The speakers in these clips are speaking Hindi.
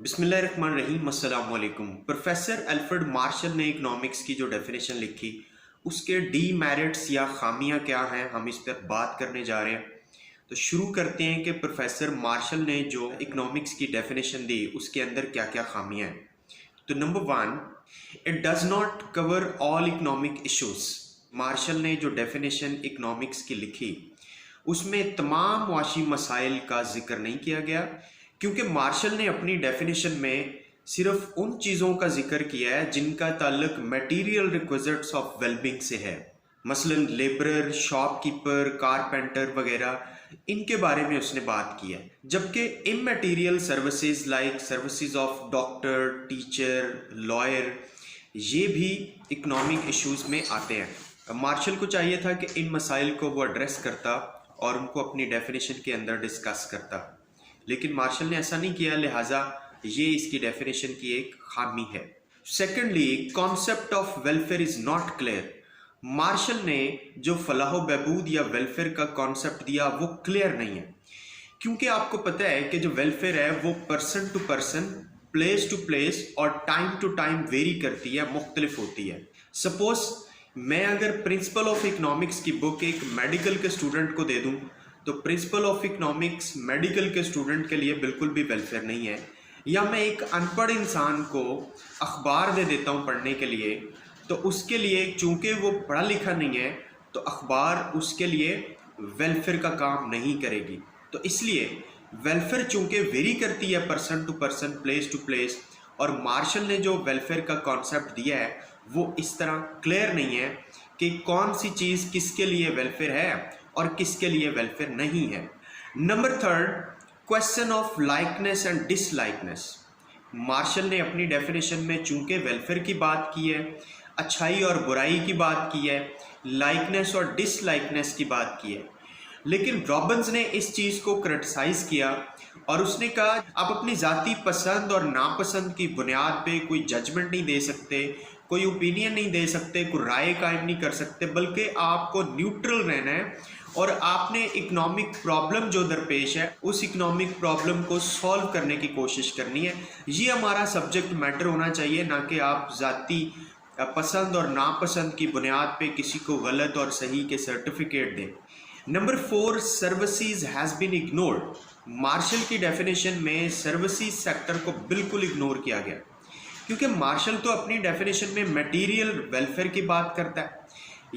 बिस्मिल्लाहिर्रहमानिर्रहीम अस्सलाम वालेकुम। प्रोफेसर अल्फ्रेड मार्शल ने इकोनॉमिक्स की जो डेफिनेशन लिखी उसके डीमेरिट्स या खामियां क्या हैं, हम इस पर बात करने जा रहे हैं। तो शुरू करते हैं कि प्रोफेसर मार्शल ने जो इकोनॉमिक्स की डेफिनेशन दी उसके अंदर क्या क्या खामियां हैं। तो number 1, it does not cover all economic issues. Marshall ने जो डेफिनेशन इकोनॉमिक्स की लिखी उसमें तमाम मुआशी मसाइल का जिक्र नहीं किया गया, क्योंकि मार्शल ने अपनी डेफिनेशन में सिर्फ उन चीज़ों का जिक्र किया है जिनका ताल्लुक मटेरियल रिक्विजिट्स ऑफ वेलबींग से है। मसलन लेबरर, शॉपकीपर, कारपेंटर वगैरह, इनके बारे में उसने बात की है। जबकि immaterial services like services of doctor, teacher, lawyer, ये भी इकोनॉमिक इश्यूज में आते हैं। मार्शल को चाहिए था कि इन मसाइल को वो एड्रेस करता और उनको अपनी डेफिनेशन के अंदर डिस्कस करता, लेकिन मार्शल ने ऐसा नहीं किया, लिहाजा ये इसकी डेफिनेशन की एक खामी है। Secondly, concept of welfare is not clear. Marshall ने जो फलाह बहबूद या वेलफेयर का कॉन्सेप्ट दिया वो क्लियर नहीं है, क्योंकि आपको पता है कि जो वेलफेयर है वो person to person, place to place और टाइम टू टाइम वेरी करती है, मुख्तलिफ होती है। सपोज मैं अगर प्रिंसिपल ऑफ इकोनॉमिक्स की बुक एक मेडिकल के स्टूडेंट को दे दूं, तो प्रिंसिपल ऑफ इकोनॉमिक्स मेडिकल के स्टूडेंट के लिए बिल्कुल भी वेलफेयर नहीं है। या मैं एक अनपढ़ इंसान को अखबार दे देता हूँ पढ़ने के लिए, तो उसके लिए चूंकि वो पढ़ा लिखा नहीं है तो अखबार उसके लिए वेलफेयर का काम नहीं करेगी। तो इसलिए वेलफेयर चूंकि वेरी करती है person to person, place to place, और मार्शल ने जो वेलफेयर का कॉन्सेप्ट दिया है वो इस तरह क्लियर नहीं है कि कौन सी चीज़ किसके लिए वेलफेयर है और किसके लिए वेलफेयर नहीं है। Number 3, question of likeness and dislikeness. Marshall ने अपनी डेफिनेशन में चूंकि वेलफेयर की बात की है, अच्छाई और बुराई की बात की है, लाइकनेस और डिसलाइकनेस की बात की है, लेकिन रॉबिन्स ने इस चीज़ को क्रिटिसाइज किया और उसने कहा आप अपनी ज़ाती पसंद और नापसंद की बुनियाद पे कोई जजमेंट नहीं दे सकते, कोई ओपिनियन नहीं दे सकते, कोई राय कायम नहीं कर सकते, बल्कि आपको न्यूट्रल रहना है और आपने इकोनॉमिक प्रॉब्लम जो दरपेश है उस इकोनॉमिक प्रॉब्लम को सॉल्व करने की कोशिश करनी है। ये हमारा सब्जेक्ट मैटर होना चाहिए, ना कि आप ज़ाती पसंद और नापसंद की बुनियाद पे किसी को गलत और सही के सर्टिफिकेट दें। Number 4, services has been ignored. Marshall की डेफिनेशन में सर्विसेज सेक्टर को बिल्कुल इग्नोर किया गया, क्योंकि मार्शल तो अपनी डेफिनेशन में मटेरियल वेलफेयर की बात करता है,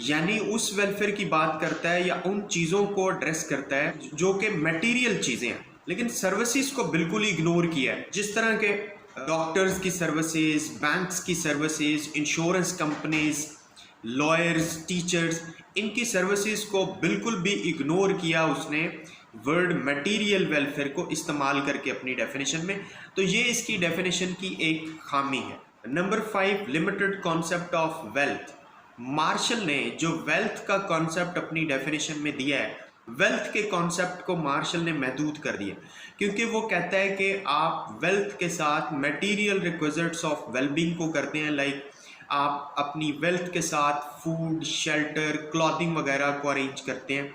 यानी उस वेलफेयर की बात करता है या उन चीज़ों को एड्रेस करता है जो कि मटेरियल चीज़ें हैं, लेकिन सर्विसेज को बिल्कुल इग्नोर किया है। जिस तरह के डॉक्टर्स की सर्विसेज, बैंक्स की services, insurance companies, lawyers, teachers, इनकी सर्विसेज को बिल्कुल भी इग्नोर किया उसने वर्ड मटेरियल वेलफेयर को इस्तेमाल करके अपनी डेफिनेशन में। तो ये इसकी डेफिनेशन की एक खामी है। Number 5, limited concept of wealth. Marshall ने जो वेल्थ का कॉन्सेप्ट अपनी डेफिनेशन में दिया है, वेल्थ के कॉन्सेप्ट को मार्शल ने महदूद कर दिया, क्योंकि वो कहता है कि आप वेल्थ के साथ मटेरियल रिक्विजिट्स ऑफ वेलबींग को करते हैं, लाइक आप अपनी वेल्थ के साथ फूड, शेल्टर, क्लॉथिंग वगैरह को अरेंज करते हैं,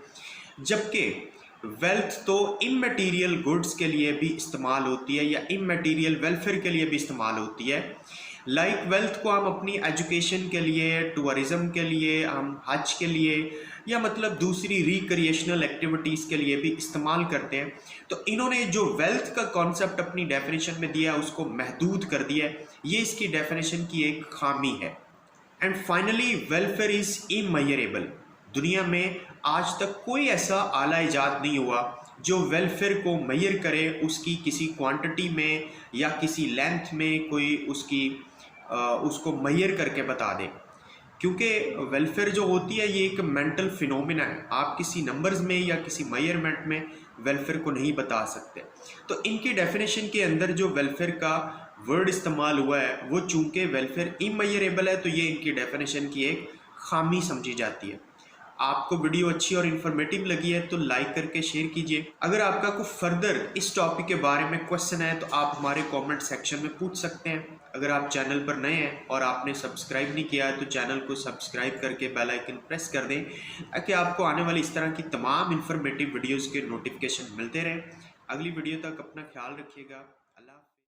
जबकि वेल्थ तो इममटेरियल गुड्स के लिए भी इस्तेमाल होती है या इममटेरियल वेलफेयर के लिए भी इस्तेमाल होती है। लाइक वेल्थ को हम अपनी एजुकेशन के लिए, टूरिज्म के लिए, हम हज के लिए या मतलब दूसरी रिक्रिएशनल एक्टिविटीज़ के लिए भी इस्तेमाल करते हैं। तो इन्होंने जो वेल्थ का कॉन्सेप्ट अपनी डेफिनेशन में दिया उसको महदूद कर दिया है, ये इसकी डेफिनेशन की एक खामी है। And finally, welfare is immeasurable. दुनिया में आज तक कोई ऐसा आला इजाद नहीं हुआ जो वेलफेयर को मेजर करे, उसकी किसी क्वांटिटी में या किसी लेंथ में कोई उसको मेजर करके बता दे, क्योंकि वेलफेयर जो होती है ये एक मेंटल फिनोमिना है। आप किसी नंबर्स में या किसी मेजरमेंट में वेलफेयर को नहीं बता सकते। तो इनकी डेफिनेशन के अंदर जो वेलफेयर का वर्ड इस्तेमाल हुआ है वो चूंकि वेलफेयर इमेजरेबल है, तो ये इनकी डेफिनेशन की एक खामी समझी जाती है। आपको वीडियो अच्छी और इन्फॉर्मेटिव लगी है तो लाइक करके शेयर कीजिए। अगर आपका कोई फर्दर इस टॉपिक के बारे में क्वेश्चन है तो आप हमारे कमेंट सेक्शन में पूछ सकते हैं। अगर आप चैनल पर नए हैं और आपने सब्सक्राइब नहीं किया है तो चैनल को सब्सक्राइब करके बेल आइकन प्रेस कर दें, ताकि आपको आने वाली इस तरह की तमाम इन्फॉर्मेटिव वीडियोज़ के नोटिफिकेशन मिलते रहें। अगली वीडियो तक अपना ख्याल रखिएगा।